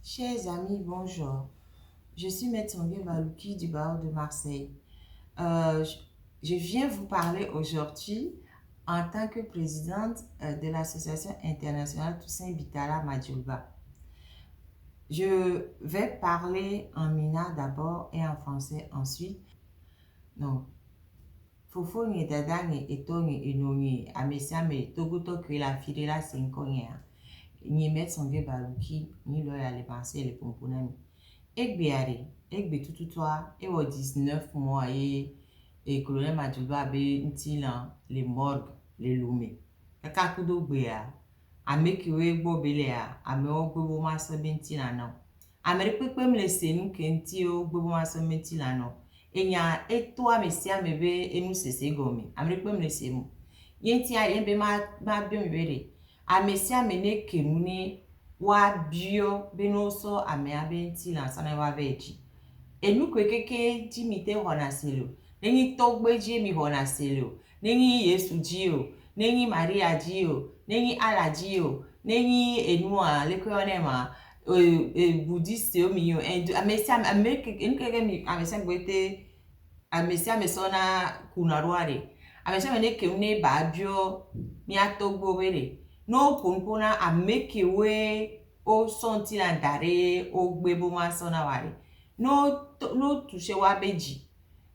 Chers amis, bonjour. Je suis Maître Songé Balouki du barreau de Marseille. Euh, je, je viens vous parler aujourd'hui en tant que présidente de l'Association internationale Toussaint Bitala Madjulba. Je vais parler en mina d'abord et en français ensuite. Donc, Fofo ni dada ni eto ni eno ni amesiame togoto kwe la fide la senkonye. Ni Maître Songé Balouki ni loya le pensé le pomponami. Egbeare, egbe tututwa, ewo 19 mois et colonel Madjulba be ntilan les morgues, les lumé. Kaka kudo gbea, ame kiwe gbo belea, ame o gbebo maso bentilan no. Ame pepe mle senu kenti o gbebo maso bentilan no. Enya eto amesia mebe enu sese gomi. Ame pepe mle senu. Yenti a yembe ma bio mibere. Amesia mene kemune wa bio benoso ame abenti la sana wa veji enu kwekeke jimite hona selo nengi togbe ji mi hona selo nengi Yesu ji o nengi Maria ji o nengi Allah ji o nengi enua lekwe ma buddhiste o mi yo amesia enu kwekeke mi amesia gwete amesia mesona kunarware amesia mene kemune ba bio mi atogbo bere no ponpona amekewe o senti la dare o gbebo ma sona ware no touche wa beji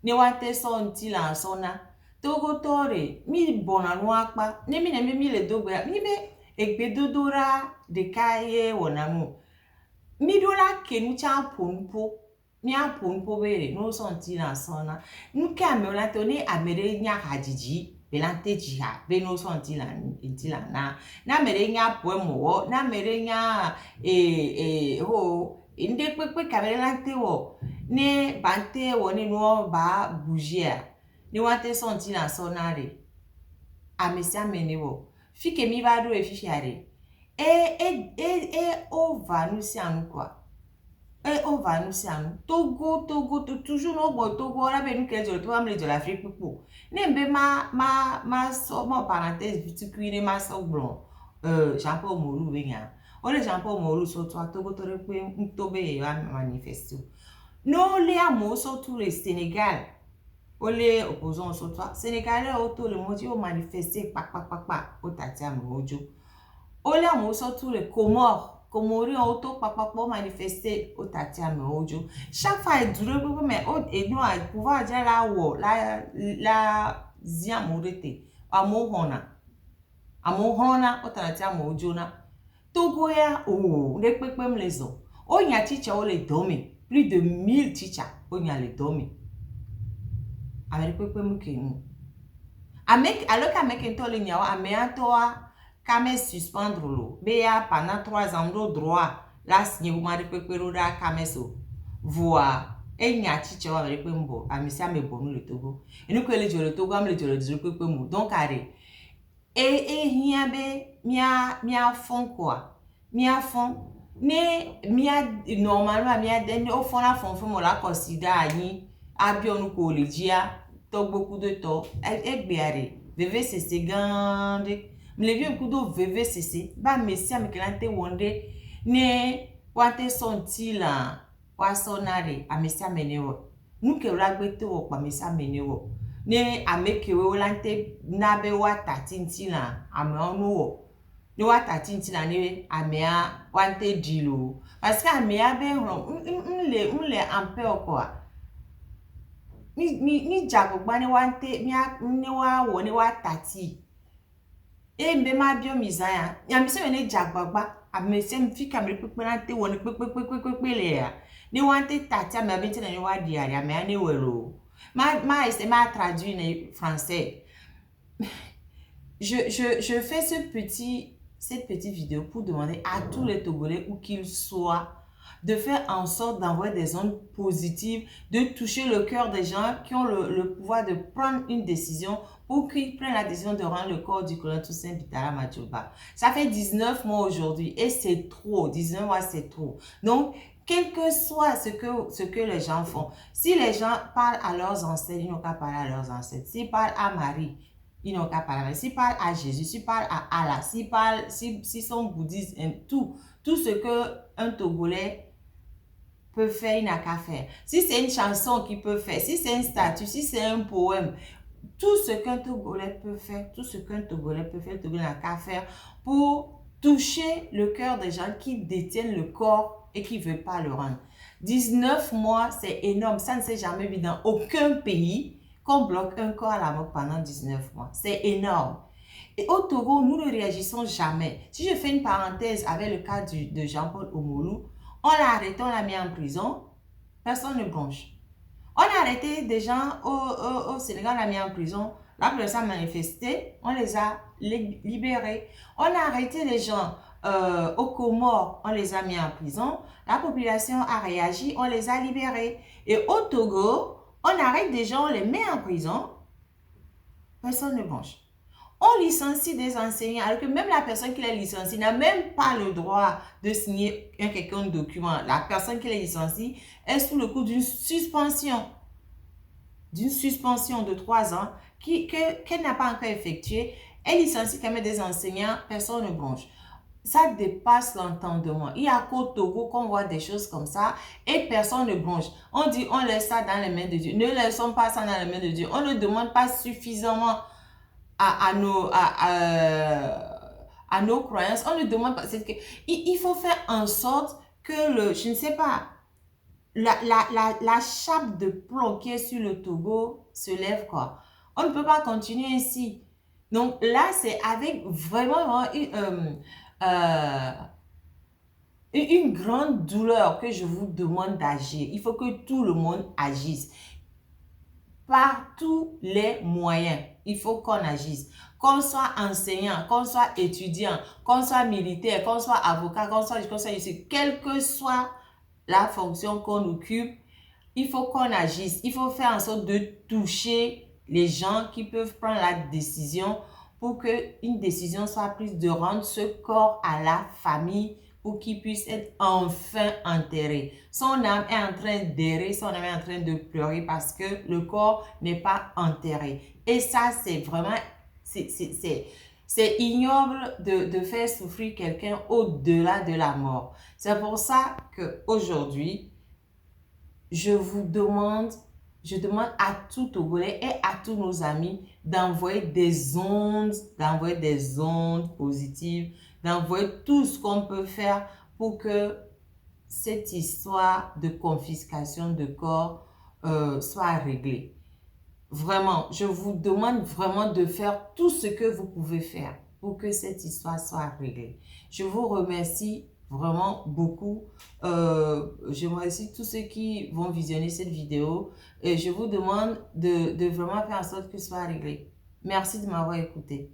ne wa te senti la sona togo tore mi bona no akpa ne mi le dogbe mi be egbedodora de kaye wonamu mi dola kenu cha ponpo mi a ponpo bere no senti la sona nuke ameola to ne amere nya hajiji belante jiha be no senti la na mere nya poemo na mere nya inde pepe kamere lante wo ne bante wo ne no ba bouger ni wate senti la sonare amesia mene wo fike mi va do e fifiare o va nous si anu quoi o va nous si anu Togo toujours no bo Togo la be nu kejo to amle de l'Afrique pupo ne mbe ma so mo parenthèse viticule ma so blon Jean-Paul Mourou benya ole Jean-Paul Mourou so to Togo tore pe ntobe ya manifesto no le amo so tout le Sénégal ole opposant so to Sénégalais auto le modi o manifester pa o tatia mojo ole amo so tout le Comoriens auto pa manifester o tatia mojo chaque fois e dure mais et no a pouvoir dire la wo la zia morete amo hona o tatia mojo na Togo ya ne pepe mlezo o nya teacher o le domi plus de 1000 teacher o nya le domi ame pepe mkenu alors qu'ameke to le nya wa ame atoa kame suspendre lo be ya pendant 3 ans do droit la signé ou mari pepe ro da kame so voa enya teacher wa ame pepe mbo ame si ame bonu le Togo enu ko le jole Togo ame le jole dizro pepe mu donc are hia be mia fond quoi mia fond ne mia normalement mia den o fond la fond mo la consider ani abionu ko le dia to beaucoup de to egbeare VVCC gande me le vieux kudo VVCC ba mesia me kelante wonde ne wate senti la wa sonare amesia menewo nuke ragbete wo pa mesia menewo ne amekewe wolante nabe wa tatinti la ame onuwo ne wa tatinti la ne amea wante dilo parce que amea be mle ampe quoi ni jagogba ne wante ne wa wo ne wa tati mbe ma bio mizaya ya se ne jagbagba amese mfika mre pepe lante wo ne pepe le ya ne wante tati amea benti ne wa diari amea ne wero ma traduit en français. Je fais cette petite vidéo pour demander à tous les Togolais, où qu'ils soient, de faire en sorte d'envoyer des ondes positives, de toucher le cœur des gens qui ont le pouvoir de prendre une décision pour qu'ils prennent la décision de rendre le corps du colonel Toussaint Bitala Madjulba. Ça fait 19 mois aujourd'hui et c'est trop. 19 mois, c'est trop. Donc, quel que soit ce que les gens font, si les gens parlent à leurs ancêtres, ils n'ont qu'à parler à leurs ancêtres. S'ils parlent à Marie, ils n'ont qu'à parler. S'ils parlent à Jésus, s'ils parlent à Allah, s'ils sont bouddhistes, tout ce qu'un Togolais peut faire, il n'a qu'à faire. Si c'est une chanson qu'il peut faire, si c'est un statut, si c'est un poème, tout ce qu'un Togolais peut faire, le Togolais n'a qu'à faire pour toucher le cœur des gens qui détiennent le corps et qui ne veulent pas le rendre. 19 mois, c'est énorme. Ça ne s'est jamais vu dans aucun pays qu'on bloque un corps à la mort pendant 19 mois. C'est énorme. Et au Togo, nous ne réagissons jamais. Si je fais une parenthèse avec le cas de Jean-Paul Omolou, on l'a arrêté, on l'a mis en prison, personne ne bronche. On a arrêté des gens au Sénégal, on l'a mis en prison. La personne a manifesté, on les a libérés. On a arrêté les gens aux Comores, on les a mis en prison. La population a réagi, on les a libérés. Et au Togo, on arrête des gens, on les met en prison. Personne ne bronche. On licencie des enseignants, alors que même la personne qui les licencie n'a même pas le droit de signer quelqu'un document. La personne qui les licencie est sous le coup d'une suspension de 3 ans qu'elle n'a pas encore effectuée. Elle licencie quand même des enseignants, personne ne bronche. Ça dépasse l'entendement. Il y a qu'au Togo qu'on voit des choses comme ça et personne ne bronche. On dit on laisse ça dans les mains de Dieu. Ne laissons pas ça dans les mains de Dieu. On ne demande pas suffisamment à nos croyances. On ne demande pas. Il faut faire en sorte que je ne sais pas, la chape de plomb qui est sur le Togo se lève, quoi. On ne peut pas continuer ainsi. Donc là, c'est avec vraiment une grande douleur que je vous demande d'agir. Il faut que tout le monde agisse. Par tous les moyens, il faut qu'on agisse. Qu'on soit enseignant, qu'on soit étudiant, qu'on soit militaire, qu'on soit avocat, qu'on soit ici, quelle que soit la fonction qu'on occupe, il faut qu'on agisse. Il faut faire en sorte de toucher les gens qui peuvent prendre la décision pour qu'une décision soit prise de rendre ce corps à la famille pour qu'il puisse être enfin enterré. Son âme est en train d'errer, son âme est en train de pleurer parce que le corps n'est pas enterré. Et ça, c'est vraiment, c'est ignoble de faire souffrir quelqu'un au-delà de la mort. C'est pour ça qu'aujourd'hui, je demande à tout Togolais et à tous nos amis d'envoyer des ondes positives, d'envoyer tout ce qu'on peut faire pour que cette histoire de confiscation de corps soit réglée. Vraiment, je vous demande vraiment de faire tout ce que vous pouvez faire pour que cette histoire soit réglée. Je vous remercie vraiment beaucoup. Je remercie tous ceux qui vont visionner cette vidéo et je vous demande de vraiment faire en sorte que ce soit réglé. Merci de m'avoir écouté.